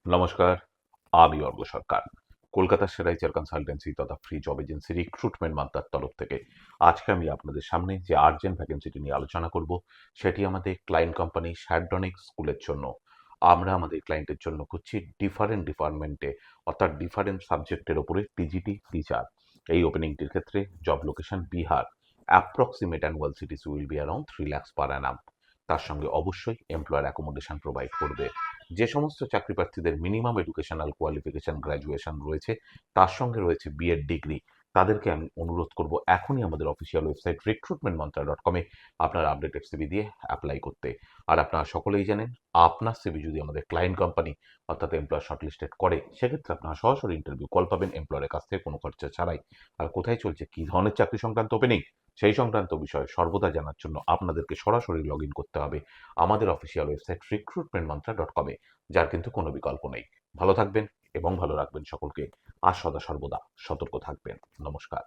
নমস্কার, আমি অর্ঘ্য সরকার। কলকাতার সেরা এইচআর কনসালটেন্সি তথা ফ্রি জব এজেন্সি রিক্রুটমেন্ট মান্ত্রার তরফ থেকে আজকে আমি আপনাদের সামনে যে আর্জেন্ট ভ্যাকেন্সিটি নিয়ে আলোচনা করব সেটি আমাদের ক্লায়েন্ট কোম্পানি শ্যারডনিক স্কুলের জন্য। আমরা আমাদের ক্লায়েন্টের জন্য খুঁজছি ডিফারেন্ট ডিপার্টমেন্টে অর্থাৎ ডিফারেন্ট সাবজেক্টের ওপরে টিজিটি টিচার। এই ওপেনিংটির ক্ষেত্রে job location Bihar. Approximate annual CTC will be around 3 lakhs পার অ্যানাম। তার সঙ্গে অবশ্যই এমপ্লয়ার অ্যাকোমোডেশন প্রোভাইড করবে। যে সমস্ত চাকরি প্রার্থীদের মিনিমাম এডুকেশনাল কোয়ালিফিকেশন গ্র্যাজুয়েশন রয়েছে, তার সঙ্গে রয়েছে বিএড ডিগ্রি, তাদেরকে আমি অনুরোধ করব এখনই আমাদের অফিসিয়াল ওয়েবসাইট recruitmentmantra.com-এ আপনার আপডেটেড সিভি দিয়ে অ্যাপ্লাই করতে। আর আপনারা সকলেই জানেন, আপনার সিভি যদি আমাদের ক্লায়েন্ট কোম্পানি অর্থাৎ এমপ্লয়ার শর্টলিস্টেড করে, সেক্ষেত্রে আপনারা সরাসরি ইন্টারভিউ কল পাবেন এমপ্লয়ারের কাছ থেকে কোনো খরচা ছাড়াই। আর কোথায় চলছে, কী ধরনের চাকরি সংক্রান্ত ওপেনিং, সেই সংক্রান্ত বিষয়ে সর্বদা জানার জন্য আপনাদেরকে সরাসরি লগ ইন করতে হবে আমাদের অফিসিয়াল ওয়েবসাইট recruitmentmantra.com-এ, যার কিন্তু কোনো বিকল্প নেই। ভালো থাকবেন এবং ভালো রাখবেন সকলকে। আর সদা সর্বদা সতর্ক থাকবেন। নমস্কার।